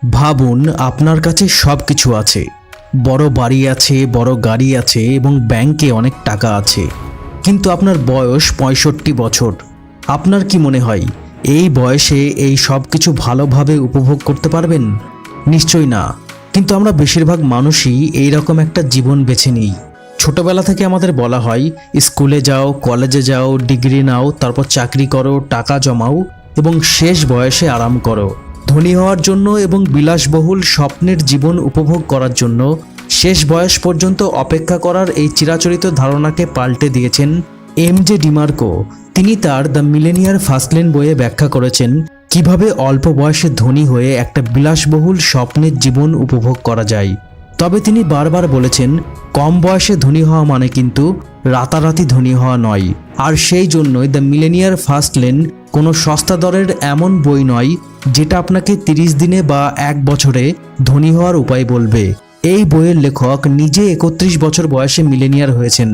ভাবুন আপনার কাছে সবকিছু আছে, বড় বাড়ি আছে, বড় গাড়ি আছে এবং ব্যাংকে অনেক টাকা আছে, কিন্তু আপনার বয়স ৬৫ বছর। আপনার কি মনে হয় এই বয়সে এই সব কিছু ভালোভাবে উপভোগ করতে পারবেন? নিশ্চয়ই না। কিন্তু আমরা বেশিরভাগ মানুষই এইরকম একটা জীবন বেছে নিই। ছোটবেলা থেকে আমাদের বলা হয় স্কুলে যাও, কলেজে যাও, ডিগ্রি নাও, তারপর চাকরি করো, টাকা জমাও এবং শেষ বয়সে আরাম করো। ধনী হওয়ার জন্য এবং বিলাসবহুল স্বপ্নের জীবন উপভোগ করার জন্য শেষ বয়স পর্যন্ত অপেক্ষা করার এই চিরাচরিত ধারণাকে পাল্টে দিয়েছেন এমজে ডিমার্কো। তিনি তার দ্য মিলেনিয়ার ফাস্টলেন বইয়ে ব্যাখ্যা করেছেন কিভাবে অল্প বয়সে ধনী হয়ে একটা বিলাসবহুল স্বপ্নের জীবন উপভোগ করা যায়। তবে তিনি বারবার বলেছেন কম বয়সে ধনী হওয়া মানে কিন্তু রাতারাতি ধনী হওয়া নয়। আর সেই জন্যই দ্য মিলেনিয়ার ফাস্টলেন কোনো সস্তা দরের এমন বই নয় যেটা আপনাকে 30 দিনে বা 1 বছরে ধনী হওয়ার উপায় বলবে। এই বইয়ের লেখক নিজে 31 বছর বয়সে মিলেনিয়ার হয়েছেন,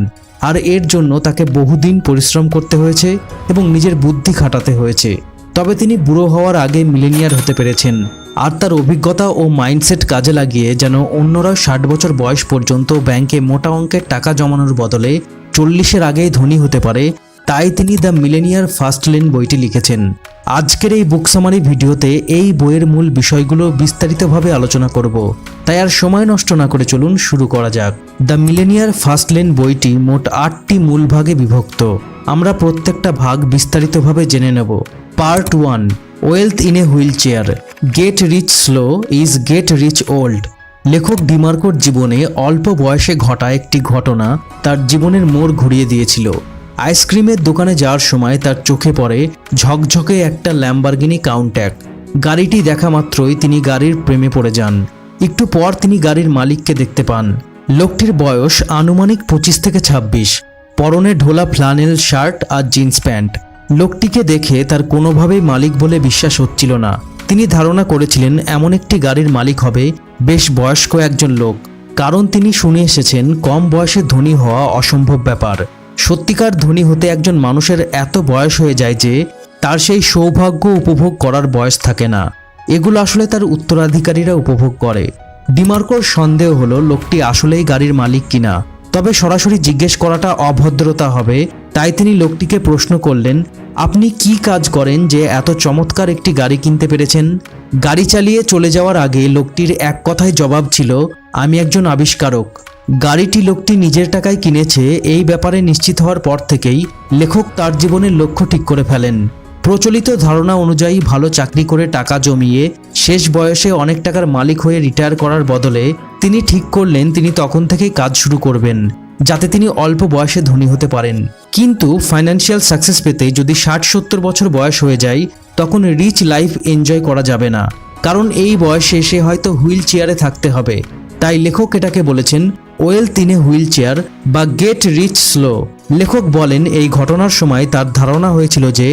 আর এর জন্য তাকে বহুদিন পরিশ্রম করতে হয়েছে এবং নিজের বুদ্ধি খাটাতে হয়েছে। তবে তিনি বুড়ো হওয়ার আগে মিলেনিয়ার হতে পেরেছেন, আর তার অভিজ্ঞতা ও মাইন্ডসেট কাজে লাগিয়ে যেন অন্যরা 60 বছর বয়স পর্যন্ত ব্যাংকে মোটা অঙ্কের টাকা জমানোর বদলে 40-এর আগেই ধনী হতে পারে, তাই তিনি দ্য মিলেনিয়ার ফাস্টলেন বইটি লিখেছেন। আজকের এই বুক সামারি ভিডিওতে এই বইয়ের মূল বিষয়গুলো বিস্তারিতভাবে আলোচনা করব, তাই আর সময় নষ্ট না করে চলুন শুরু করা যাক। দ্য মিলেনিয়ার ফাস্টলেন বইটি মোট 8টি মূল ভাগে বিভক্ত। আমরা প্রত্যেকটা ভাগ বিস্তারিতভাবে জেনে নেব। Part 1, wealth in a wheelchair, get rich slow is get rich old. লেখক ডিমার্কোর জীবনে অল্প বয়সে ঘটা একটি ঘটনা তার জীবনের মোড় ঘুরিয়ে দিয়েছিল। আইসক্রিমের দোকানে যাওয়ার সময় তার চোখে পড়ে ঝকঝকে একটা ল্যাম্বরগিনি কাউন্ট্যাক। গাড়িটি দেখা মাত্রই তিনি গাড়ির প্রেমে পড়ে যান। একটু পর তিনি গাড়ির মালিককে দেখতে পান। লোকটির বয়স আনুমানিক 25 থেকে 26, পরনে ঢোলা ফ্লানেল শার্ট আর জিন্স প্যান্ট। লোকটিকে দেখে তার কোনোভাবেই মালিক বলে বিশ্বাস হচ্ছিল না। তিনি ধারণা করেছিলেন এমন একটি গাড়ির মালিক হবে বেশ বয়স্ক একজন লোক, কারণ তিনি শুনে এসেছেন কম বয়সে ধনী হওয়া অসম্ভব ব্যাপার। সত্যিকার ধনী হতে একজন মানুষের এত বয়স হয়ে যায় যে তার সেই সৌভাগ্য উপভোগ করার বয়স থাকে না। এগুলো আসলে তার উত্তরাধিকারীরা উপভোগ করে। ডিমার্কোর সন্দেহ হলো লোকটি আসলেই গাড়ির মালিক কিনা, তবে সরাসরি জিজ্ঞেস করাটা অভদ্রতা হবে, তাই তিনি লোকটিকে প্রশ্ন করলেন, আপনি কি কাজ করেন যে এত চমৎকার একটি গাড়ি কিনতে পেরেছেন? গাড়ি চালিয়ে চলে যাওয়ার আগে লোকটির এক কথায় জবাব ছিল, আমি একজন আবিষ্কারক। গাড়িটি লোকটি নিজের টাকায় কিনেছে এই ব্যাপারে নিশ্চিত হওয়ার পর থেকেই লেখক তার জীবনের লক্ষ্য ঠিক করে ফেলেন। প্রচলিত ধারণা অনুযায়ী ভালো চাকরি করে টাকা জমিয়ে শেষ বয়সে অনেক টাকার মালিক হয়ে রিটায়ার করার বদলে তিনি ঠিক করলেন তিনি তখন থেকেই কাজ শুরু করবেন, যাতে তিনি অল্প বয়সে ধনী হতে পারেন। কিন্তু ফাইন্যান্সিয়াল সাকসেস পেতে যদি 60-70 বছর বয়স হয়ে যায় তখন রিচ লাইফ এনজয় করা যাবে না, কারণ এই বয়সে সে হয়তো হুইল চেয়ারে থাকতে হবে। তাই লেখক এটাকে বলেছেন wealth in a wheel chair বা গেট রিচ স্লো। লেখক বলেন এই ঘটনার সময় তার ধারণা হয়েছিল যে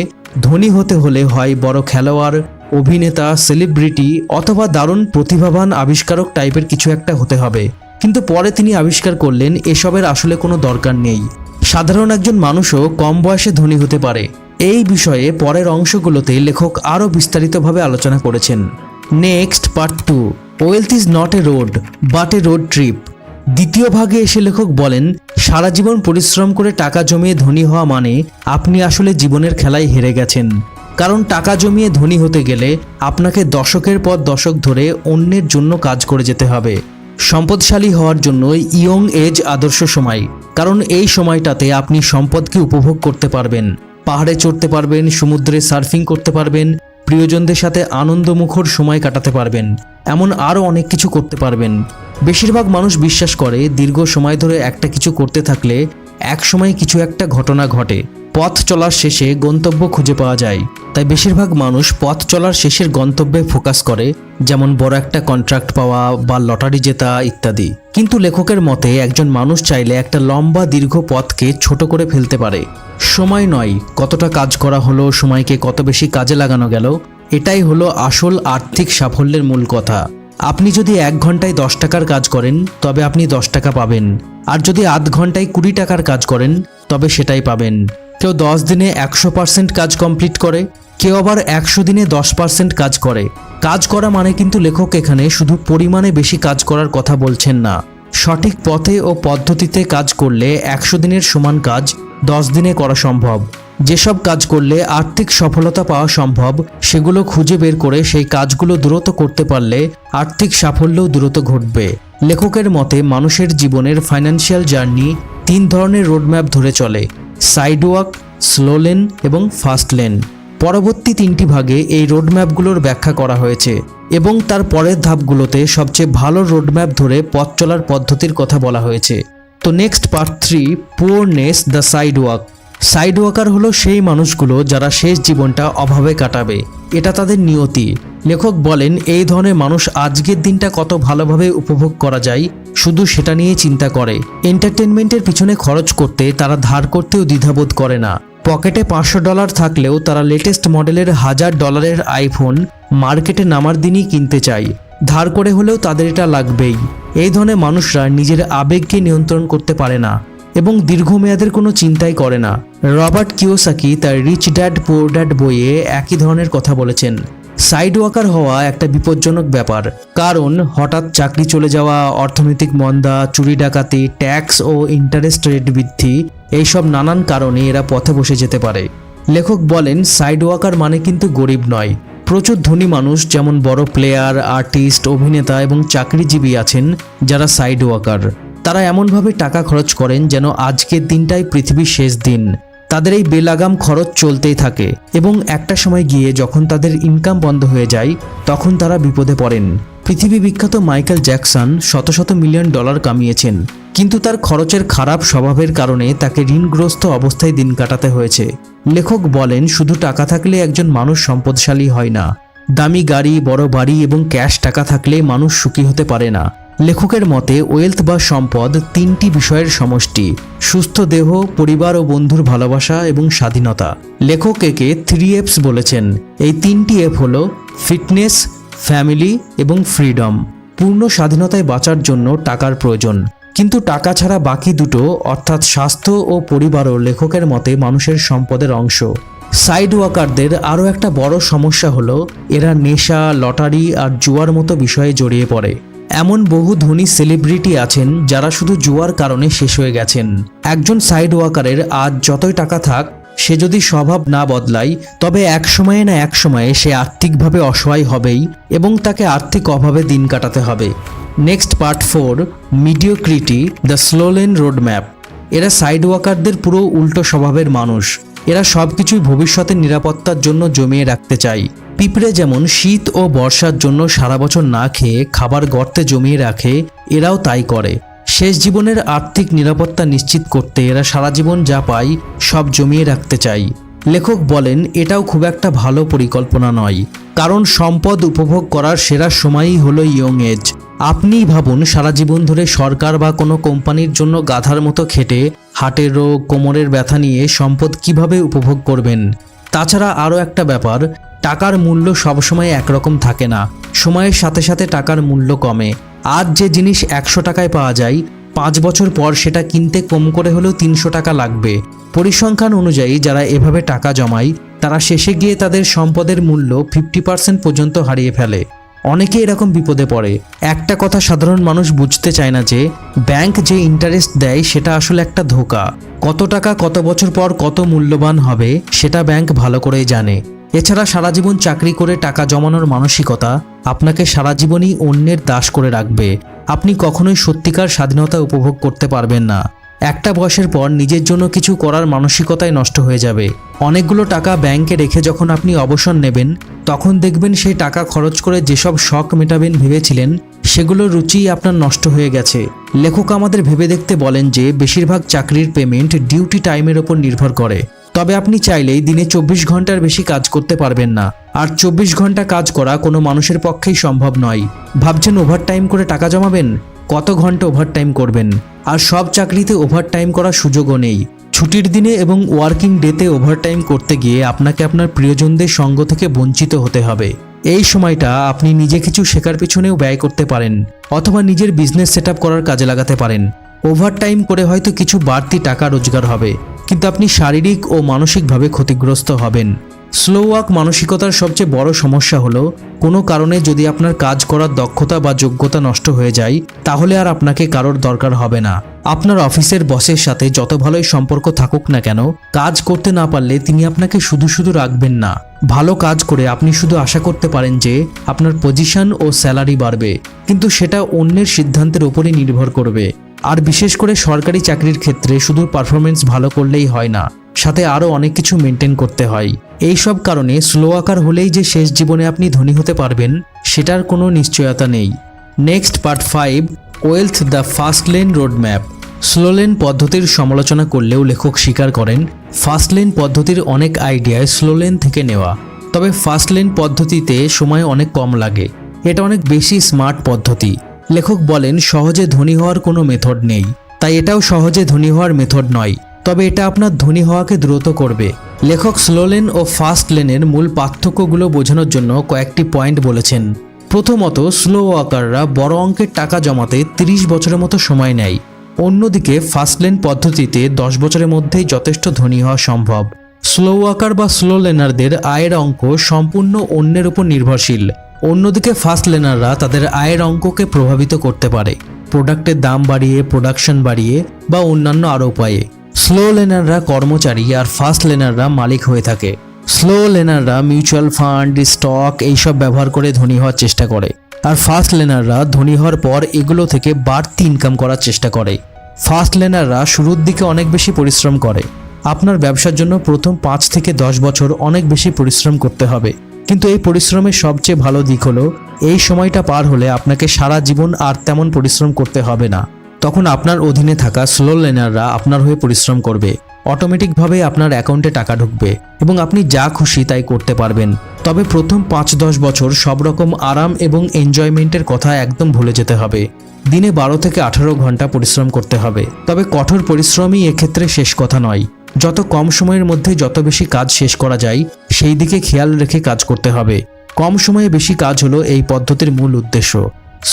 ধনী হতে হলে হয় বড় খেলোয়াড়, অভিনেতা, সেলিব্রিটি অথবা দারুণ প্রতিভাবান আবিষ্কারক টাইপের কিছু একটা হতে হবে। কিন্তু পরে তিনি আবিষ্কার করলেন এসবের আসলে কোনো দরকার নেই। সাধারণ একজন মানুষও কম বয়সে ধনী হতে পারে। এই বিষয়ে পরের অংশগুলোতে লেখক আরও বিস্তারিতভাবে আলোচনা করেছেন। Next part 2, wealth is not a road but A road trip. দ্বিতীয় ভাগে এসে লেখক বলেন সারা জীবন পরিশ্রম করে টাকা জমিয়ে ধনী হওয়া মানে আপনি আসলে জীবনের খেলায় হেরে গেছেন, কারণ টাকা জমিয়ে ধনী হতে গেলে আপনাকে দশকের পর দশক ধরে অন্যের জন্য কাজ করে যেতে হবে। সম্পদশালী হওয়ার জন্য ইয়ং এজ আদর্শ সময়, কারণ এই সময়টাতে আপনি সম্পদকে উপভোগ করতে পারবেন, পাহাড়ে চড়তে পারবেন, সমুদ্রে সার্ফিং করতে পারবেন, প্রিয়জনদের সাথে আনন্দমুখর সময় কাটাতে পারবেন, এমন আরও অনেক কিছু করতে পারবেন। বেশিরভাগ মানুষ বিশ্বাস করে দীর্ঘ সময় ধরে একটা কিছু করতে থাকলে এক সময় কিছু একটা ঘটনা ঘটে, পথ চলার শেষে গন্তব্য খুঁজে পাওয়া যায়। তাই বেশিরভাগ মানুষ পথ চলার শেষের গন্তব্যে ফোকাস করে, যেমন বড় একটা কন্ট্রাক্ট পাওয়া বা লটারি জেতা ইত্যাদি। কিন্তু লেখকের মতে একজন মানুষ চাইলে একটা লম্বা দীর্ঘ পথকে ছোট করে ফেলতে পারে। সময় নয়, কতটা কাজ করা হলো, সময়কে কত বেশি কাজে লাগানো গেল, এটাই হলো আসল আর্থিক সাফল্যের মূল কথা। আপনি যদি 1 ঘন্টায় 10 টাকার কাজ করেন তবে আপনি 10 টাকা পাবেন, আর যদি আধ ঘন্টায় 20 টাকার কাজ করেন তবে সেটাই পাবেন। কেউ 10 দিনে 100% কাজ কমপ্লিট করে, কেউ আবার 100 দিনে 10% কাজ করে। কাজ করা মানে কিন্তু লেখক এখানে শুধু পরিমাণে বেশি কাজ করার কথা বলছেন না। সঠিক পথে ও পদ্ধতিতে কাজ করলে 100 দিনের সমান কাজ 10 দিনে করা সম্ভব। যেসব কাজ করলে আর্থিক সফলতা পাওয়া সম্ভব সেগুলো খুঁজে বের করে সেই কাজগুলো দ্রুত করতে পারলে আর্থিক সাফল্যও দ্রুত ঘটবে। লেখকের মতে মানুষের জীবনের ফাইন্যান্সিয়াল জার্নি 3 ধরনের রোডম্যাপ ধরে চলে: সাইড ওয়াক, স্লো লেন এবং ফাস্ট লেন। পরবর্তী 3টি ভাগে এই রোডম্যাপগুলোর ব্যাখ্যা করা হয়েছে এবং তার পরের ধাপগুলোতে সবচেয়ে ভালো রোডম্যাপ ধরে পথ চলার পদ্ধতির কথা বলা হয়েছে। তো next part 3, poorness the sidewalk. Sidewalker হলো সেই মানুষগুলো যারা শেষ জীবনটা অভাবে কাটাবে, এটা তাদের নিয়তি। লেখক বলেন এই ধরনের মানুষ আজকের দিনটা কত ভালোভাবে উপভোগ করা যায় শুধু সেটা নিয়ে চিন্তা করে। এন্টারটেনমেন্টের পিছনে খরচ করতে তারা ধার করতেও দ্বিধাবোধ করে না। পকেটে $500 থাকলেও তারা লেটেস্ট মডেলের $1000 আইফোন মার্কেটে নামার দিনই কিনতে চায়। ধার করে হলেও তাদের এটা লাগবেই। এই ধরনের মানুষরা নিজের আবেগকে নিয়ন্ত্রণ করতে পারে না এবং দীর্ঘমেয়াদের কোনো চিন্তাই করে না। রবার্ট কিওসাকি তার রিচ ড্যাড পুয়ার ড্যাড বইয়ে একই ধরনের কথা বলেছেন। সাইড ওয়াকার হওয়া একটা বিপজ্জনক ব্যাপার, কারণ হঠাৎ চাকরি চলে যাওয়া, অর্থনৈতিক মন্দা, চুরি ডাকাতি, ট্যাক্স ও ইন্টারেস্ট রেট বৃদ্ধি, এইসব নানান কারণে এরা পথে বসে যেতে পারে। লেখক বলেন সাইড ওয়াকার মানে কিন্তু গরিব নয়। প্রচুর ধনী মানুষ যেমন বড় প্লেয়ার, আর্টিস্ট, অভিনেতা এবং চাকরিজীবী আছেন যারা সাইড ওয়াকার। তারা এমনভাবে টাকা খরচ করেন যেন আজকের দিনটাই পৃথিবীর শেষ দিন। তাদের এই বেলাগাম খরচ চলতেই থাকে এবং একটা সময় গিয়ে যখন তাদের ইনকাম বন্ধ হয়ে যায় তখন তারা বিপদে পড়েন। পৃথিবী বিখ্যাত মাইকেল জ্যাকসন শত শত মিলিয়ন ডলার কামিয়েছেন, কিন্তু তার খরচের খারাপ স্বভাবের কারণে তাকে ঋণগ্রস্ত অবস্থায় দিন কাটাতে হয়েছে। লেখক বলেন শুধু টাকা থাকলে একজন মানুষ সম্পদশালী হয় না। দামি গাড়ি, বড় বাড়ি এবং ক্যাশ টাকা থাকলে মানুষ সুখী হতে পারে না। লেখকের মতে ওয়েলথ বা সম্পদ 3টি বিষয়ের সমষ্টি: সুস্থ দেহ, পরিবার ও বন্ধুর ভালোবাসা এবং স্বাধীনতা। লেখক একে 3Fs বলেছেন। এই 3টি এফ হলো ফিটনেস, ফ্যামিলি এবং ফ্রিডম। পূর্ণ স্বাধীনতায় বাঁচার জন্য টাকার প্রয়োজন, কিন্তু টাকা ছাড়া বাকি দুটো অর্থাৎ স্বাস্থ্য ও পরিবারও লেখকের মতে মানুষের সম্পদের অংশ। সাইড ওয়াকারদের আরও একটা বড় সমস্যা হলো এরা নেশা, লটারি আর জুয়ার মতো বিষয়ে জড়িয়ে পড়ে। এমন বহু ধনী সেলিব্রিটি আছেন যারা শুধু জুয়ার কারণে শেষ হয়ে গেছেন। একজন সাইড ওয়াকারের আজ যতই টাকা থাক, সে যদি স্বভাব না বদলায় তবে এক সময়ে না এক সময়ে সে আর্থিকভাবে অসহায় হবেই এবং তাকে আর্থিক অভাবে দিন কাটাতে হবে। Next part 4, mediocrity the slow lane roadmap. এরা সাইড ওয়াকারদের পুরো উল্টো স্বভাবের মানুষ। এরা সবকিছুই ভবিষ্যতের নিরাপত্তার জন্য জমিয়ে রাখতে চায়। পিঁপড়ে যেমন শীত ও বর্ষার জন্য সারা বছর না খেয়ে খাবার গর্তে জমিয়ে রাখে, এরাও তাই করে। শেষ জীবনের আর্থিক নিরাপত্তা নিশ্চিত করতে এরা সারা জীবন যা পায় সব জমিয়ে রাখতে চায়। লেখক বলেন এটাও খুব একটা ভালো পরিকল্পনা নয়, কারণ সম্পদ উপভোগ করার সেরা সময়ই হলো ইয়ং এজ। আপনিই ভাবুন সারা জীবন ধরে সরকার বা কোনো কোম্পানির জন্য গাধার মতো খেটে হার্টের রোগ, কোমরের ব্যথা নিয়ে সম্পদ কিভাবে উপভোগ করবেন। তাছাড়া আরও একটা ব্যাপার, টাকার মূল্য সবসময় একরকম থাকে না। সময়ের সাথে সাথে টাকার মূল্য কমে। আজ যে জিনিস 100 টাকায় পাওয়া যায়, 5 বছর পর সেটা কিনতে কম করে হলেও 300 টাকা লাগবে। পরিসংখ্যান অনুযায়ী যারা এভাবে টাকা জমায় তারা শেষে গিয়ে তাদের সম্পদের মূল্য 50% পর্যন্ত হারিয়ে ফেলে। অনেকে এরকম বিপদে পড়ে। একটা কথা সাধারণ মানুষ বুঝতে চায় না যে ব্যাংক যে ইন্টারেস্ট দেয় সেটা আসলে একটা ধোঁকা। কত টাকা কত বছর পর কত মূল্যবান হবে সেটা ব্যাংক ভালো করেই জানে। এছাড়া সারা জীবন চাকরি করে টাকা জমানোর মানসিকতা আপনাকে সারা জীবনই অন্যের দাস করে রাখবে। আপনি কখনোই সত্যিকার স্বাধীনতা উপভোগ করতে পারবেন না। একটা বয়সের পর নিজের জন্য কিছু করার মানসিকতাই নষ্ট হয়ে যাবে। অনেকগুলো টাকা ব্যাংকে রেখে যখন আপনি অবসর নেবেন তখন দেখবেন সেই টাকা খরচ করে যেসব শখ মেটাবেন ভেবেছিলেন সেগুলোর রুচিই আপনার নষ্ট হয়ে গেছে। লেখক আমাদের ভেবে দেখতে বলেন যে বেশিরভাগ চাকরির পেমেন্ট ডিউটি টাইমের ওপর নির্ভর করে। তবে আপনি চাইলেই দিনে 24 ঘন্টার বেশি কাজ করতে পারবেন না, আর 24 ঘন্টা কাজ করা কোনো মানুষের পক্ষেই সম্ভব নয়। ভাবছেন ওভারটাইম করে টাকা জমাবেন? কত ঘন্টা ওভারটাইম করবেন? আর সব চাকরিতে ওভারটাইম করার সুযোগও নেই। ছুটির দিনে এবং ওয়ার্কিং ডেতে ওভারটাইম করতে গিয়ে আপনাকে আপনার প্রিয়জনদের সঙ্গ থেকে বঞ্চিত হতে হবে। এই সময়টা আপনি নিজে কিছু শেখার পিছনেও ব্যয় করতে পারেন, অথবা নিজের বিজনেস সেটআপ করার কাজে লাগাতে পারেন। ওভারটাইম করে হয়তো কিছু বাড়তি টাকা রোজগার হবে, কিন্তু আপনি শারীরিক ও মানসিকভাবে ক্ষতিগ্রস্ত হবেন। স্লো ওয়াক মানসিকতার সবচেয়ে বড় সমস্যা হলো কোনো কারণে যদি আপনার কাজ করার দক্ষতা বা যোগ্যতা নষ্ট হয়ে যায় তাহলে আর আপনাকে কারোর দরকার হবে না। আপনার অফিসের বসের সাথে যত ভালোই সম্পর্ক থাকুক না কেন, কাজ করতে না পারলে তিনি আপনাকে শুধু শুধু রাখবেন না। ভালো কাজ করে আপনি শুধু আশা করতে পারেন যে আপনার পজিশন ও স্যালারি বাড়বে, কিন্তু সেটা অন্যের সিদ্ধান্তের উপরই নির্ভর করবে। আর বিশেষ করে সরকারি চাকরির ক্ষেত্রে শুধু পারফরমেন্স ভালো করলেই হয় না, সাথে আরও অনেক কিছু মেনটেন করতে হয়। এই সব কারণে স্লো ওয়াকার হলেই যে শেষ জীবনে আপনি ধনী হতে পারবেন সেটার কোনো নিশ্চয়তা নেই। Next part 5, wealth the fast lane road map. Slow lane পদ্ধতির সমালোচনা করলেও লেখক স্বীকার করেন ফাস্ট লেন পদ্ধতির অনেক আইডিয়ায় স্লো লেন থেকে নেওয়া। তবে ফাস্ট লেন পদ্ধতিতে সময় অনেক কম লাগে, এটা অনেক বেশি স্মার্ট পদ্ধতি। লেখক বলেন সহজে ধনী হওয়ার কোনো মেথড নেই, তাই এটাও সহজে ধনী হওয়ার মেথড নয়, তবে এটা আপনার ধনী হওয়াকে দ্রুত করবে। লেখক স্লো লেন ও ফাস্ট লেনের মূল পার্থক্যগুলো বোঝানোর জন্য কয়েকটি পয়েন্ট বলেছেন। প্রথমত, স্লো ওয়াকাররা বড় অঙ্কের টাকা জমাতে 30 বছরের মতো সময় নেয়। অন্যদিকে ফাস্ট লেন পদ্ধতিতে 10 বছরের মধ্যেই যথেষ্ট ধনী হওয়া সম্ভব। স্লো ওয়াকার বা স্লো লেনারদের আয়ের অঙ্ক সম্পূর্ণ অন্যের উপর নির্ভরশীল। অন্যদিকে ফাস্ট লেনাররা তাদের আয়ের অঙ্ককে প্রভাবিত করতে পারে প্রোডাক্টের দাম বাড়িয়ে, প্রোডাকশন বাড়িয়ে বা অন্যান্য আরও উপায়ে। স্লো লেনাররা কর্মচারী আর ফাস্ট লেনাররা মালিক হয়ে থাকে। স্লো লেনাররা মিউচুয়াল ফান্ড, স্টক এইসব ব্যবহার করে ধনী হওয়ার চেষ্টা করে, আর ফাস্ট লেনাররা ধনী হওয়ার পর এগুলো থেকে বাড়তি ইনকাম করার চেষ্টা করে। ফাস্ট লেনাররা শুরুর দিকে অনেক বেশি পরিশ্রম করে। আপনার ব্যবসার জন্য প্রথম 5 থেকে 10 বছর অনেক বেশি পরিশ্রম করতে হবে, কিন্তু এই পরিশ্রমের সবচেয়ে ভালো দিক হলো এই সময়টা পার হলে আপনাকে সারা জীবন আর তেমন পরিশ্রম করতে হবে না। তখন আপনার অধীনে থাকা স্লো লেনাররা আপনার হয়ে পরিশ্রম করবে, অটোমেটিকভাবে আপনার অ্যাকাউন্টে টাকা ঢুকবে এবং আপনি যা খুশি তাই করতে পারবেন। তবে প্রথম 5-10 বছর সব রকম আরাম এবং এনজয়মেন্টের কথা একদম ভুলে যেতে হবে। দিনে 12 থেকে 18 ঘন্টা পরিশ্রম করতে হবে, তবে কঠোর পরিশ্রমই এক্ষেত্রে শেষ কথা নয়। যত কম সময়ের মধ্যে যত বেশি কাজ শেষ করা যায় সেই দিকে খেয়াল রেখে কাজ করতে হবে। কম সময়ে বেশি কাজ হলো এই পদ্ধতির মূল উদ্দেশ্য।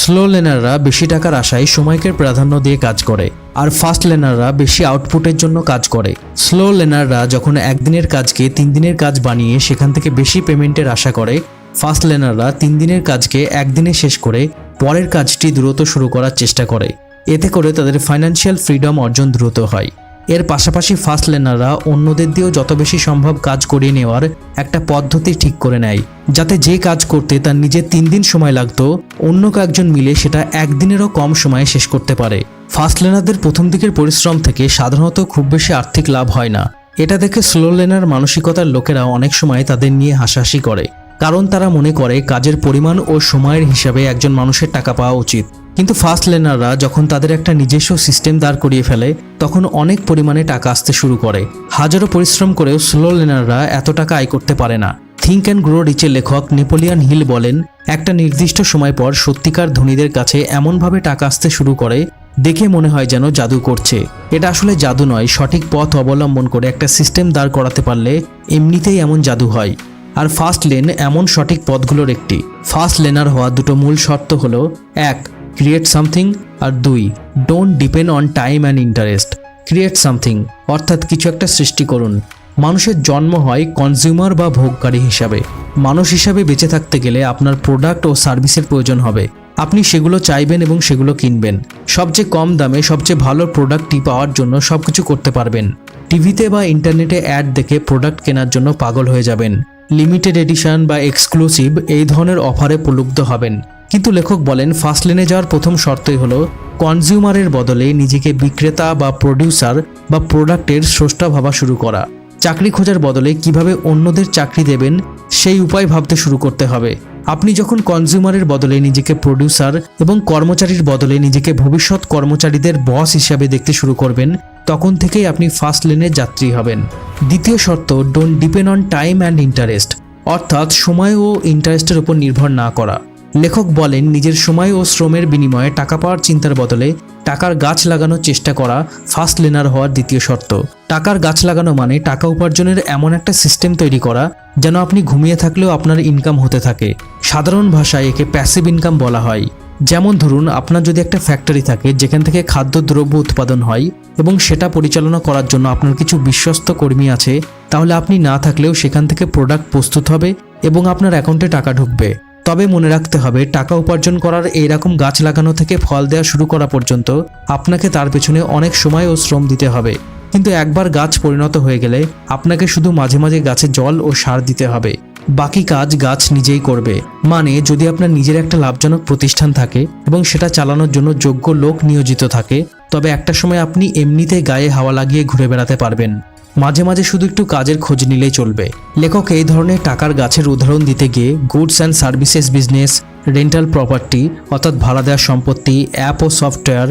স্লো লেনাররা বেশি টাকার আশায় সময়কে প্রাধান্য দিয়ে কাজ করে, আর ফাস্ট লেনাররা বেশি আউটপুটের জন্য কাজ করে। স্লো লেনাররা যখন একদিনের কাজকে 3 দিনের কাজ বানিয়ে সেখান থেকে বেশি পেমেন্টের আশা করে, ফাস্ট লেনাররা 3 দিনের কাজকে একদিনে শেষ করে পরের কাজটি দ্রুত শুরু করার চেষ্টা করে। এতে করে তাদের ফাইন্যান্সিয়াল ফ্রিডম অর্জন দ্রুত হয়। এর পাশাপাশি ফাস্ট লেনাররা অন্যদের দিয়েও যত বেশি সম্ভব কাজ করিয়ে নেওয়ার একটা পদ্ধতি ঠিক করে নেয়, যাতে যে কাজ করতে তার নিজের 3 দিন সময় লাগতো অন্য কয়েকজন মিলে সেটা একদিনেরও কম সময়ে শেষ করতে পারে। ফাস্ট লেনারদের প্রথম দিকের পরিশ্রম থেকে সাধারণত খুব বেশি আর্থিক লাভ হয় না। এটা দেখে স্লো লেনার মানসিকতার লোকেরা অনেক সময় তাদের নিয়ে হাসাহাসি করে, কারণ তারা মনে করে কাজের পরিমাণ ও সময়ের হিসাবে একজন মানুষের টাকা পাওয়া উচিত। কিন্তু ফাস্ট লেনাররা যখন তাদের একটা নিজস্ব সিস্টেম দাঁড় করিয়ে ফেলে তখন অনেক পরিমাণে টাকা আসতে শুরু করে। হাজারো পরিশ্রম করেও স্লো লেনাররা এত টাকা আয় করতে পারে না। থিঙ্ক অ্যান্ড গ্রো রিচের লেখক নেপোলিয়ান হিল বলেন, একটা নির্দিষ্ট সময় পর সত্যিকার ধনীদের কাছে এমনভাবে টাকা আসতে শুরু করে দেখে মনে হয় যেন জাদু করছে। এটা আসলে জাদু নয়, সঠিক পথ অবলম্বন করে একটা সিস্টেম দাঁড় করাতে পারলে এমনিতেই এমন জাদু হয়। আর ফাস্ট লেন এমন সঠিক পথগুলোর একটি। ফাস্ট লেনার হওয়া দুটো মূল শর্ত হলো 1. ক্রিয়েট সামথিং, আর 2. Don't depend on time and interest. Create something অর্থাৎ কিছু একটা সৃষ্টি করুন। মানুষের জন্ম হয় কনজিউমার বা ভোগকারী হিসাবে। মানুষ হিসাবে বেঁচে থাকতে গেলে আপনার প্রোডাক্ট ও সার্ভিসের প্রয়োজন হবে। আপনি সেগুলো চাইবেন এবং সেগুলো কিনবেন। সবচেয়ে কম দামে সবচেয়ে ভালো প্রোডাক্টটি পাওয়ার জন্য সবকিছু করতে পারবেন। টিভিতে বা ইন্টারনেটে অ্যাড দেখে প্রোডাক্ট কেনার জন্য পাগল হয়ে যাবেন। লিমিটেড এডিশন বা এক্সক্লুসিভ এই ধরনের অফারে প্রলুব্ধ হবেন। কিন্তু লেখক বলেন ফাস্ট লেনে যাওয়ার প্রথম শর্তই হলো কনজিউমারের বদলে নিজেকে বিক্রেতা বা প্রডিউসার বা প্রোডাক্টের স্রষ্টা ভাবা শুরু করা। চাকরি খোঁজার বদলে কিভাবে অন্যদের চাকরি দেবেন সেই উপায় ভাবতে শুরু করতে হবে। আপনি যখন কনজিউমারের বদলে নিজেকে প্রডিউসার এবং কর্মচারীর বদলে নিজেকে ভবিষ্যৎ কর্মচারীদের বস হিসাবে দেখতে শুরু করবেন, তখন থেকেই আপনি ফাস্ট লেনের যাত্রী হবেন। দ্বিতীয় শর্ত, don't depend on time and interest, অর্থাৎ সময় ও ইন্টারেস্টের উপর নির্ভর না করা। লেখক বলেন নিজের সময় ও শ্রমের বিনিময়ে টাকা পাওয়ার চিন্তার বদলে টাকার গাছ লাগানোর চেষ্টা করা ফাস্ট লেনার হওয়ার দ্বিতীয় শর্ত। টাকার গাছ লাগানো মানে টাকা উপার্জনের এমন একটা সিস্টেম তৈরি করা যেন আপনি ঘুমিয়ে থাকলেও আপনার ইনকাম হতে থাকে। সাধারণ ভাষায় একে প্যাসিভ ইনকাম বলা হয়। যেমন ধরুন, আপনার যদি একটা ফ্যাক্টরি থাকে যেখান থেকে খাদ্যদ্রব্য উৎপাদন হয় এবং সেটা পরিচালনা করার জন্য আপনার কিছু বিশ্বস্ত কর্মী আছে, তাহলে আপনি না থাকলেও সেখান থেকে প্রোডাক্ট প্রস্তুত হবে এবং আপনার অ্যাকাউন্টে টাকা ঢুকবে। তবে মনে রাখতে হবে, টাকা উপার্জন করার এইরকম গাছ লাগানো থেকে ফল দেওয়া শুরু করা পর্যন্ত আপনাকে তার পেছনে অনেক সময় ও শ্রম দিতে হবে। কিন্তু একবার গাছ পরিণত হয়ে গেলে আপনাকে শুধু মাঝে মাঝে গাছে জল ও সার দিতে হবে, বাকি কাজ গাছ নিজেই করবে। মানে যদি আপনার নিজের একটা লাভজনক প্রতিষ্ঠান থাকে এবং সেটা চালানোর জন্য যোগ্য লোক নিয়োজিত থাকে, তবে একটা সময় আপনি এমনিতেই গায়ে হাওয়া লাগিয়ে ঘুরে বেড়াতে পারবেন। মাঝে মাঝে শুধু একটু কাজের খোঁজ নিলেই চলবে। লেখক এই ধরনের টাকার গাছের উদাহরণ দিতে গিয়ে goods and services business, rental property অর্থাৎ ভাড়া দেওয়ার সম্পত্তি, অ্যাপ ও সফটওয়্যার,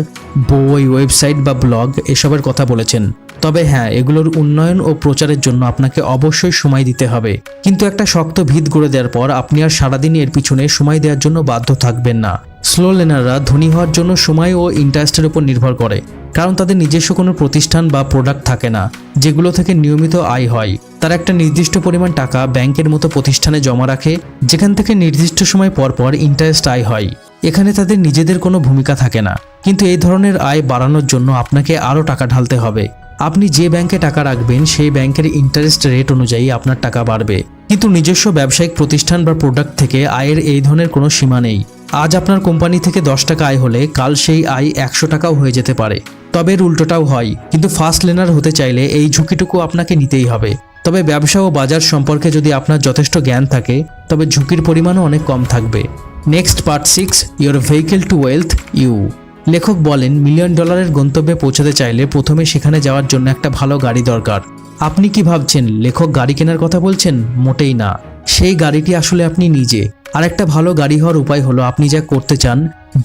বই, ওয়েবসাইট বা ব্লগ এসবের কথা বলেছেন। তবে হ্যাঁ, এগুলোর উন্নয়ন ও প্রচারের জন্য আপনাকে অবশ্যই সময় দিতে হবে। কিন্তু একটা শক্ত ভিত গড়ে দেওয়ার পর আপনি আর সারাদিন এর পিছনে সময় দেওয়ার জন্য বাধ্য থাকবেন না। স্লো লেনাররা ধনী হওয়ার জন্য সময় ও ইন্টারেস্টের উপর নির্ভর করে, কারণ তাদের নিজস্ব কোনো প্রতিষ্ঠান বা প্রোডাক্ট থাকে না যেগুলো থেকে নিয়মিত আয় হয়। তারা একটা নির্দিষ্ট পরিমাণ টাকা ব্যাংকের মতো প্রতিষ্ঠানে জমা রাখে, যেখান থেকে নির্দিষ্ট সময় পর পর ইন্টারেস্ট আয় হয়। এখানে তাদের নিজেদের কোনো ভূমিকা থাকে না। কিন্তু এই ধরনের আয় বাড়ানোর জন্য আপনাকে আরও টাকা ঢালতে হবে। আপনি যে ব্যাংকে টাকা রাখবেন সেই ব্যাংকের ইন্টারেস্ট রেট অনুযায়ী আপনার টাকা বাড়বে। কিন্তু নিজস্ব ব্যবসায়িক প্রতিষ্ঠান বা প্রোডাক্ট থেকে আয়ের এই ধরনের কোনো সীমা নেই। আজ আপনার কোম্পানি থেকে 10 টাকা আয় হলে কাল সেই আয় 100 টাকাও হয়ে যেতে পারে। তবে এর উল্টোটাও হয়। কিন্তু ফাস্ট লেনার হতে চাইলে এই ঝুঁকিটুকু আপনাকে নিতেই হবে। তবে ব্যবসা ও বাজার সম্পর্কে যদি আপনার যথেষ্ট জ্ঞান থাকে, তবে ঝুঁকির পরিমাণও অনেক কম থাকবে। Next part 6, your vehicle to wealth you. লেখক বলেন, $1 মিলিয়ন গন্তব্যে পৌঁছাতে চাইলে প্রথমে সেখানে যাওয়ার জন্য একটা ভালো গাড়ি দরকার। আপনি কি ভাবছেন লেখক গাড়ি কেনার কথা বলছেন? মোটেই না। সেই গাড়িটি আসলে আপনি নিজে। আর একটা ভালো গাড়ি হওয়ার উপায় হলো আপনি যা করতে চান,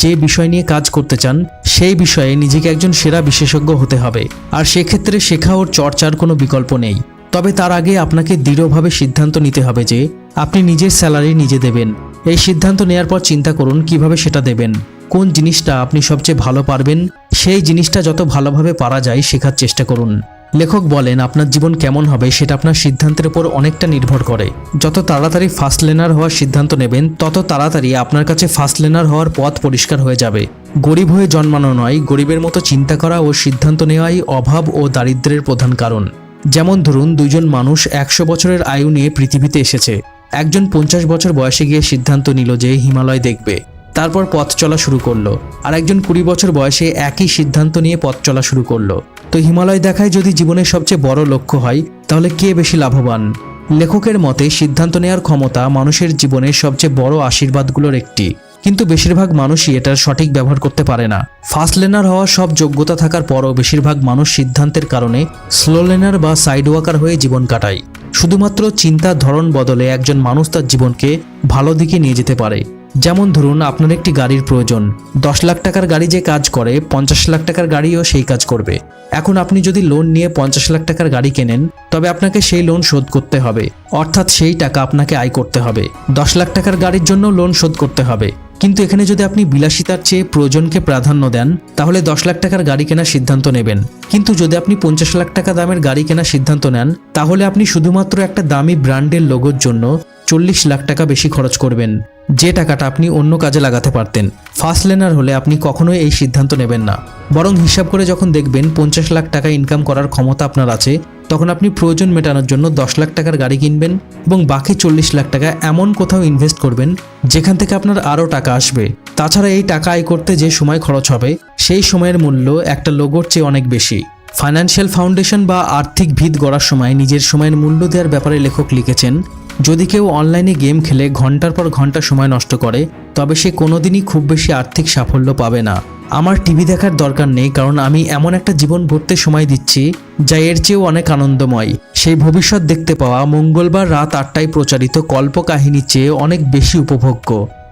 যে বিষয় নিয়ে কাজ করতে চান, সেই বিষয়ে নিজেকে একজন সেরা বিশেষজ্ঞ হতে হবে। আর সেক্ষেত্রে শেখা ও চর্চার কোনো বিকল্প নেই। তবে তার আগে আপনাকে দৃঢ়ভাবে সিদ্ধান্ত নিতে হবে যে আপনি নিজের স্যালারি নিজে দেবেন। এই সিদ্ধান্ত নেওয়ার পর চিন্তা করুন কিভাবে সেটা দেবেন। কোন জিনিসটা আপনি সবচেয়ে ভালো পারবেন, সেই জিনিসটা যত ভালোভাবে পারা যায় শেখার চেষ্টা করুন। লেখক বলেন, আপনার জীবন কেমন হবে সেটা আপনার সিদ্ধান্তের উপর অনেকটা নির্ভর করে। যত তাড়াতাড়ি ফাস্ট লেনার হওয়ার সিদ্ধান্ত নেবেন, তত তাড়াতাড়ি আপনার কাছে ফাস্ট লেনার হওয়ার পথ পরিষ্কার হয়ে যাবে। গরিব হয়ে জন্মানো নয়, গরিবের মতো চিন্তা করা ও সিদ্ধান্ত নেওয়াই অভাব ও দারিদ্র্যের প্রধান কারণ। যেমন ধরুন, দুইজন মানুষ 100 বছরের আয়ু নিয়ে পৃথিবীতে এসেছে। একজন 50 বছর বয়সে গিয়ে সিদ্ধান্ত নিল যে হিমালয় দেখবে, তারপর পথ চলা শুরু করলো। আর একজন 20 বছর বয়সে একই সিদ্ধান্ত নিয়ে পথ চলা শুরু করলো। তো হিমালয় দেখাই যদি জীবনের সবচেয়ে বড় লক্ষ্য হয়, তাহলে কে বেশি লাভবান? লেখকের মতে সিদ্ধান্ত নেওয়ার ক্ষমতা মানুষের জীবনের সবচেয়ে বড় আশীর্বাদগুলোর একটি, কিন্তু বেশিরভাগ মানুষই এটার সঠিক ব্যবহার করতে পারে না। ফাস্ট লেনার হওয়ার সব যোগ্যতা থাকার পরও বেশিরভাগ মানুষ সিদ্ধান্তের কারণে স্লো লেনার বা সাইড ওয়াকার হয়ে জীবন কাটায়। শুধুমাত্র চিন্তার ধরন বদলে একজন মানুষ তার জীবনকে ভালো দিকে নিয়ে যেতে পারে। যেমন ধরুন, আপনার একটি গাড়ির প্রয়োজন। 10 লাখ টাকার গাড়ি যে কাজ করে, 50 লাখ টাকার গাড়িও সেই কাজ করবে। এখন আপনি যদি লোন নিয়ে 50 লাখ টাকার গাড়ি কেনেন, তবে আপনাকে সেই লোন শোধ করতে হবে, অর্থাৎ সেই টাকা আপনাকে আয় করতে হবে। 10 লাখ টাকার গাড়ির জন্য লোন শোধ করতে হবে। কিন্তু এখানে যদি আপনি বিলাসিতার চেয়ে প্রয়োজনকে প্রাধান্য দেন, তাহলে 10 লাখ টাকার গাড়ি কেনার সিদ্ধান্ত নেবেন। কিন্তু যদি আপনি 50 লাখ টাকা দামের গাড়ি কেনার সিদ্ধান্ত নেন, তাহলে আপনি শুধুমাত্র একটা দামি ব্র্যান্ডের লোগোর জন্য 40 লাখ টাকা বেশি খরচ করবেন, যে টাকাটা আপনি অন্য কাজে লাগাতে পারতেন। ফাস্ট লেনার হলে আপনি কখনোই এই সিদ্ধান্ত নেবেন না, বরং হিসাব করে যখন দেখবেন 50 লাখ টাকা ইনকাম করার ক্ষমতা আপনার আছে, তখন আপনি প্রয়োজন মেটানোর জন্য 10 লাখ টাকার গাড়ি কিনবেন এবং বাকি 40 লাখ টাকা এমন কোথাও ইনভেস্ট করবেন যেখান থেকে আপনার আরও টাকা আসবে। তাছাড়া এই টাকা আয় করতে যে সময় খরচ হবে, সেই সময়ের মূল্য একটা লোগোর চেয়ে অনেক বেশি। ফাইন্যান্সিয়াল ফাউন্ডেশন বা আর্থিক ভিত গড়ার সময় নিজের সময়ের মূল্য দেওয়ার ব্যাপারে লেখক লিখেছেন, যদি কেউ অনলাইনে গেম খেলে ঘন্টার পর ঘন্টা সময় নষ্ট করে, তবে সে কোনোদিনই খুব বেশি আর্থিক সাফল্য পাবে না। আমার টিভি দেখার দরকার নেই, কারণ আমি এমন একটা জীবন গড়তে সময় দিচ্ছি যা এর চেয়েও অনেক আনন্দময়। সেই ভবিষ্যৎ দেখতে পাওয়া মঙ্গলবার রাত 8টায় প্রচারিত কল্পকাহিনীর চেয়ে অনেক বেশি উপভোগ্য।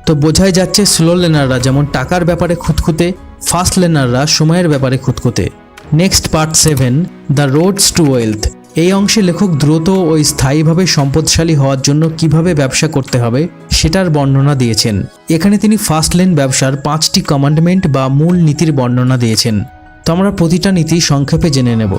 তো বোঝাই যাচ্ছে স্লো লেনাররা যেমন টাকার ব্যাপারে খুঁতখুঁতে, ফাস্ট লেনাররা সময়ের ব্যাপারে খুঁতখুঁতে। Next part 7, the roads to wealth. এই অংশে লেখক দ্রুত ও স্থায়ীভাবে সম্পদশালী হওয়ার জন্য কিভাবে ব্যবসা করতে হবে সেটার বর্ণনা দিয়েছেন। এখানে তিনি ফাস্ট লেন ব্যবসার 5টি কমান্ডমেন্ট বা মূল নীতির বর্ণনা দিয়েছেন। তো আমরা প্রতিটা নীতি সংক্ষেপে জেনে নেব।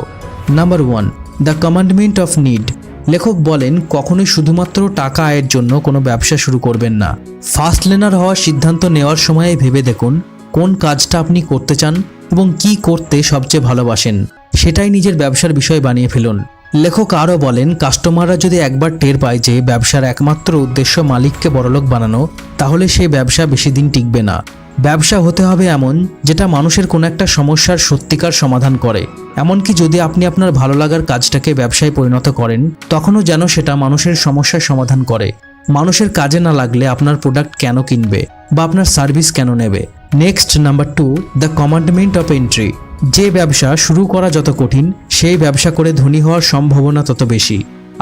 Number 1, the commandment of need. লেখক বলেন কখনোই শুধুমাত্র টাকা আয়ের জন্য কোনো ব্যবসা শুরু করবেন না। ফাস্ট লার্নার হওয়ার সিদ্ধান্ত নেওয়ার সময় ভেবে দেখুন কোন কাজটা আপনি করতে চান এবং কি করতে সবচেয়ে ভালোবাসেন, সেটাই নিজের ব্যবসার বিষয় বানিয়ে ফেলুন। লেখক আরও বলেন কাস্টমাররা যদি একবার টের পায় যে ব্যবসার একমাত্র উদ্দেশ্য মালিককে বড়লোক বানানো, তাহলে সেই ব্যবসা বেশি দিন টিকবে না। ব্যবসা হতে হবে এমন যেটা মানুষের কোনো একটা সমস্যার সত্যিকার সমাধান করে। এমনকি যদি আপনি আপনার ভালো লাগার কাজটাকে ব্যবসায় পরিণত করেন, তখনও যেন সেটা মানুষের সমস্যার সমাধান করে। মানুষের কাজে না লাগলে আপনার প্রোডাক্ট কেন কিনবে বা আপনার সার্ভিস কেন নেবে? Next number 2, the commandment of entry. যে ব্যবসা শুরু করা যত কঠিন, সেই ব্যবসা করে ধনী হওয়ার সম্ভাবনা তত বেশি।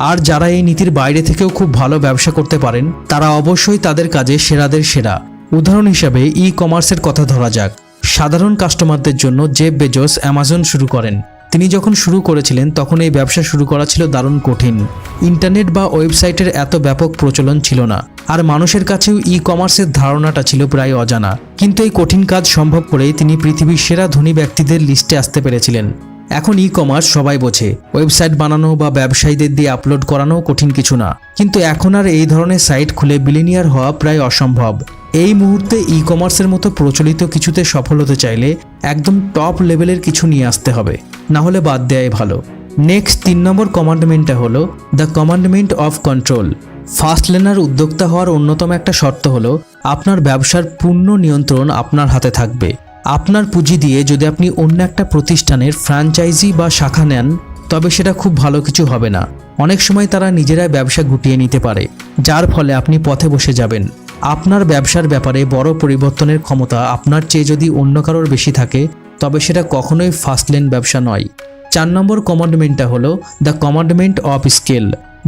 আর যারা এই নীতির বাইরে থেকেও খুব ভালো ব্যবসা করতে পারেন, তারা অবশ্যই তাদের কাজে সেরাদের সেরা। উদাহরণ হিসাবে ই-কমার্সের কথা ধরা যাক। সাধারণ কাস্টমারদের জন্য জেফ বেজোস অ্যামাজন শুরু করেন। তিনি যখন শুরু করেছিলেন তখন এই ব্যবসা শুরু করা ছিল দারুণ কঠিন। ইন্টারনেট বা ওয়েবসাইটের এত ব্যাপক প্রচলন ছিল না, আর মানুষের কাছেও ই-কমার্সের ধারণাটা ছিল প্রায় অজানা। কিন্তু এই কঠিন কাজ সম্ভব করেই তিনি পৃথিবীর সেরা ধনী ব্যক্তিদের লিস্টে আসতে পেরেছিলেন। এখন ই-কমার্স সবাই বোঝে, ওয়েবসাইট বানানো বা ব্যবসায়ীদের দিয়ে আপলোড করানো কঠিন কিছু না। কিন্তু এখন আর এই ধরনের সাইট খুলে বিলিনিয়ার হওয়া প্রায় অসম্ভব। এই মুহূর্তে ই-কমার্সের মতো প্রচলিত কিছুতে সফল হতে চাইলে একদম টপ লেভেলের কিছু নিয়ে আসতে হবে, না হলে বাদ দেওয়াই ভালো। নেক্সট 3 নম্বর কমান্ডমেন্টটা হলো the commandment of control. Fast learner উদ্যোক্তা হওয়ার অন্যতম একটা শর্ত হলো আপনার ব্যবসার পূর্ণ নিয়ন্ত্রণ আপনার হাতে থাকবে। আপনার পুঁজি দিয়ে যদি আপনি অন্য একটা প্রতিষ্ঠানের ফ্র্যাঞ্চাইজি বা শাখা নেন, তবে সেটা খুব ভালো কিছু হবে না। অনেক সময় তারা নিজেরাই ব্যবসা গুটিয়ে নিতে পারে, যার ফলে আপনি পথে বসে যাবেন। আপনার ব্যবসার ব্যাপারে বড় পরিবর্তনের ক্ষমতা আপনার চেয়ে যদি অন্য কারোর বেশি থাকে, তবে সেটা কখনোই ফাস্ট লেন ব্যবসা নয়। 4 নম্বর কমান্ডমেন্টটা হলো দ্য কমান্ডমেন্ট অফ স্কেল।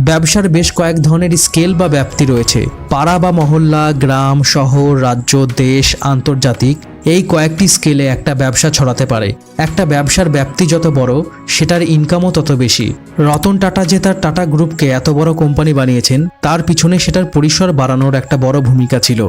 ব্যবসার বেশ কয়েক ধরনের স্কেল বা ব্যাপ্তি রয়েছে। পাড়া বা মহল্লা, গ্রাম, শহর, রাজ্য, দেশ, আন্তর্জাতিক, এই কয়েকটি স্কেলে একটা ব্যবসা ছড়াতে পারে। একটা ব্যবসার ব্যাপ্তি যত বড়, সেটার ইনকামও তত বেশি। রতন টাটা যে তার টাটা গ্রুপকে এত বড় কোম্পানি বানিয়েছেন, তার পিছনে সেটার পরিসর বাড়ানোর একটা বড় ভূমিকা ছিল।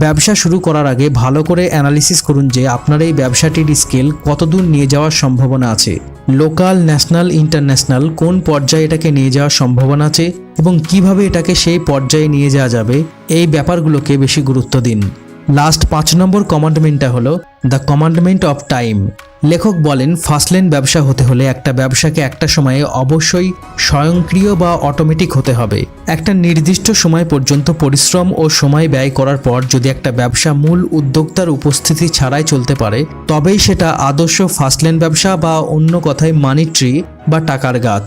ব্যবসা শুরু করার আগে ভালো করে অ্যানালিসিস করুন যে আপনার এই ব্যবসাটির স্কেল কতদূর নিয়ে যাওয়ার সম্ভাবনা আছে। লোকাল, ন্যাশনাল, ইন্টারন্যাশনাল কোন পর্যায়ে এটাকে নিয়ে যাওয়ার সম্ভাবনা আছে এবং কিভাবে এটাকে সেই পর্যায়ে নিয়ে যাওয়া যাবে, এই ব্যাপারগুলোকে বেশি গুরুত্ব দিন। লাস্ট 5 নম্বর কমান্ডমেন্টটা হলো দ্য কমান্ডমেন্ট অফ টাইম। লেখক বলেন ফাস্ট লেন ব্যবসা হতে হলে একটা ব্যবসাকে একটা সময়ে অবশ্যই স্বয়ংক্রিয় বা অটোমেটিক হতে হবে। একটা নির্দিষ্ট সময় পর্যন্ত পরিশ্রম ও সময় ব্যয় করার পর যদি একটা ব্যবসা মূল উদ্যোক্তার উপস্থিতি ছাড়াই চলতে পারে, তবেই সেটা আদর্শ ফাস্ট লেন ব্যবসা, বা অন্য কথায় মানি ট্রি বা টাকার গাছ।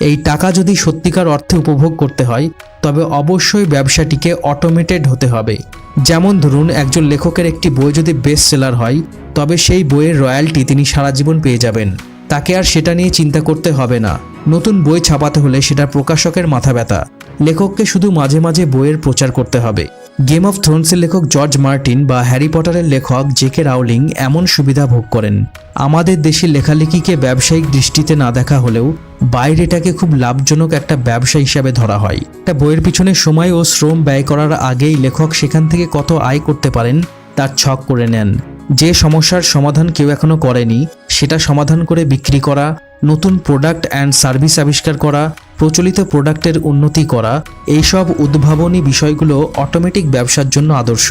এই টাকা যদি সত্যিকার অর্থে উপভোগ করতে হয়, তবে অবশ্যই ব্যবসাটিকে অটোমেটেড হতে হবে। যেমন ধরুন, একজন লেখকের একটি বই যদি বেস্ট সেলার হয়, তবে সেই বইয়ের রয়্যালটি তিনি সারা জীবন পেয়ে যাবেন। তাকে আর সেটা নিয়ে চিন্তা করতে হবে না। নতুন বই ছাপাতে হলে সেটা প্রকাশকের মাথা ব্যথা, লেখককে শুধু মাঝে মাঝে বইয়ের প্রচার করতে হবে। গেম অফ থ্রোনসের লেখক জর্জ মার্টিন বা হ্যারি পটারের লেখক জেকে রাউলিং এমন সুবিধা ভোগ করেন। আমাদের দেশে লেখালেখিকে ব্যবসায়িক দৃষ্টিতে না দেখা হলেও বাইরে এটাকে খুব লাভজনক একটা ব্যবসা হিসাবে ধরা হয়। একটা বইয়ের পিছনে সময় ও শ্রম ব্যয় করার আগেই লেখক সেখান থেকে কত আয় করতে পারেন তার ছক করে নেন। যে সমস্যার সমাধান কেউ এখনো করেনি, সেটা সমাধান করে বিক্রি করা, নতুন প্রোডাক্ট অ্যান্ড সার্ভিস আবিষ্কার করা, প্রচলিত প্রোডাক্টের উন্নতি করা, এইসব উদ্ভাবনী বিষয়গুলো অটোমেটিক ব্যবসার জন্য আদর্শ।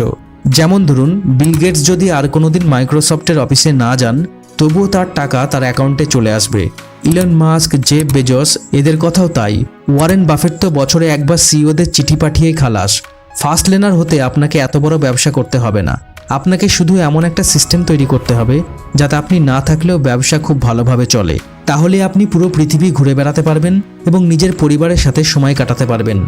যেমন ধরুন, বিল গেটস যদি আর কোনোদিন মাইক্রোসফটের অফিসে না যান, তবুও তার টাকা তার অ্যাকাউন্টে চলে আসবে। ইলন মাস্ক, জেফ বেজোস, এদের কথাও তাই। ওয়ারেন বাফেট তো বছরে একবার সিইওদের চিঠি পাঠিয়েই খালাস। ফাস্ট লার্নার হতে আপনাকে এত বড় ব্যবসা করতে হবে না। আপনাকে শুধু এমন একটা সিস্টেম তৈরি করতে হবে যাতে আপনি না থাকলেও ব্যবসা খুব ভালোভাবে চলে। তাহলে আপনি পুরো পৃথিবী ঘুরে বেড়াতে পারবেন এবং নিজের পরিবারের সাথে সময় কাটাতে পারবেন।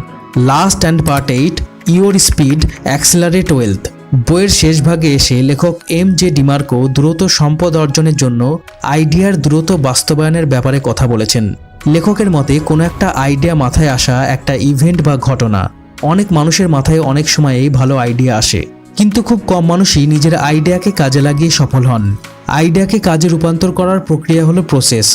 Last and part 8, your speed accelerate wealth. বইয়ের শেষ ভাগে এসে লেখক এম.জে. ডিমার্কো দ্রুত সম্পদ অর্জনের জন্য আইডিয়ার দ্রুত বাস্তবায়নের ব্যাপারে কথা বলেছেন। লেখকের মতে কোনো একটা আইডিয়া মাথায় আসা একটা ইভেন্ট বা ঘটনা। অনেক মানুষের মাথায় অনেক সময়েই ভালো আইডিয়া আসে, কিন্তু খুব কম মানুষই নিজের আইডিয়াকে কাজে লাগিয়ে সফল হন। আইডিয়াকে কাজে রূপান্তর করার প্রক্রিয়া হলো প্রসেস।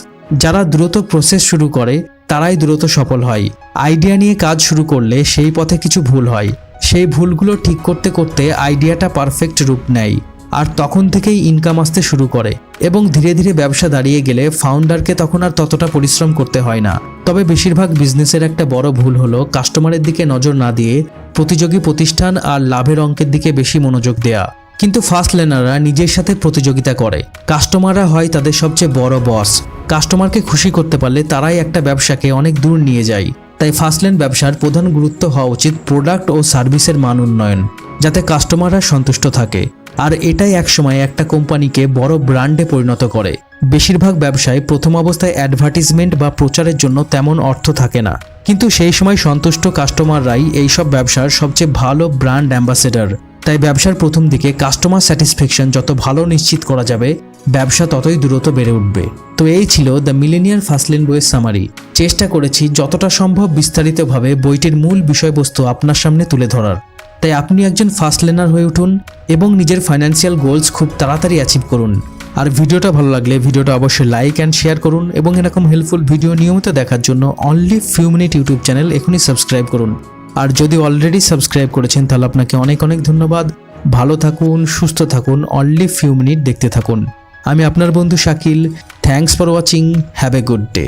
যারা দ্রুত প্রসেস শুরু করে তারাই দ্রুত সফল হয়। আইডিয়া নিয়ে কাজ শুরু করলে সেই পথে কিছু ভুল হয়, সেই ভুলগুলো ঠিক করতে করতে আইডিয়াটা পারফেক্ট রূপ নেয়। আর তখন থেকেই ইনকাম আসতে শুরু করে এবং ধীরে ধীরে ব্যবসা দাঁড়িয়ে গেলে ফাউন্ডারকে তখন আর ততটা পরিশ্রম করতে হয় না। তবে বেশিরভাগ বিজনেসের একটা বড় ভুল হলো কাস্টমারের দিকে নজর না দিয়ে প্রতিযোগী প্রতিষ্ঠান আর লাভের অঙ্কের দিকে বেশি মনোযোগ দেয়া। কিন্তু ফার্স্ট লার্নাররা নিজের সাথে প্রতিযোগিতা করে। কাস্টমাররা হয় তাদের সবচেয়ে বড় বস। কাস্টমারকে খুশি করতে পারলে তারাই একটা ব্যবসাকে অনেক দূর নিয়ে যায়। তাই ফার্স্ট লাইন ব্যবসার প্রধান গুরুত্ব হওয়া উচিত প্রোডাক্ট ও সার্ভিসের মান উন্নয়ন, যাতে কাস্টমাররা সন্তুষ্ট থাকে। আর এটাই একসময় একটা কোম্পানিকে বড় ব্র্যান্ডে পরিণত করে। বেশিরভাগ ব্যবসায় প্রথম অবস্থায় অ্যাডভার্টিজমেন্ট বা প্রচারের জন্য তেমন অর্থ থাকে না, কিন্তু সেই সময় সন্তুষ্ট কাস্টমাররাই এইসব ব্যবসার সবচেয়ে ভালো ব্র্যান্ড অ্যাম্বাসেডর। তাই ব্যবসার প্রথম দিকে কাস্টমার স্যাটিসফ্যাকশন যত ভালো নিশ্চিত করা যাবে, ব্যবসা ততই দ্রুত বেড়ে উঠবে। তো এই ছিল দ্য মিলেনিয়াল ফার্স্টলাইন বইয়ের সামারি। চেষ্টা করেছি যতটা সম্ভব বিস্তারিতভাবে বইটির মূল বিষয়বস্তু আপনার সামনে তুলে ধরার। তাই আপনি একজন ফার্স্ট লার্নার হয়ে উঠুন এবং নিজের ফাইন্যান্সিয়াল গোলস খুব তাড়াতাড়ি অ্যাচিভ করুন। আর ভিডিওটা ভালো লাগলে ভিডিওটা অবশ্যই লাইক অ্যান্ড শেয়ার করুন এবং এরকম হেল্পফুল ভিডিও নিয়মিত দেখার জন্য only few minute YouTube channel এখনই সাবস্ক্রাইব করুন। আর যদি অলরেডি সাবস্ক্রাইব করেছেন তাহলে আপনাকে অনেক অনেক ধন্যবাদ। ভালো থাকুন, সুস্থ থাকুন, অনলি ফিউ মিনিট দেখতে থাকুন। আমি আপনার বন্ধু Shakil. Thanks for watching. Have a good day.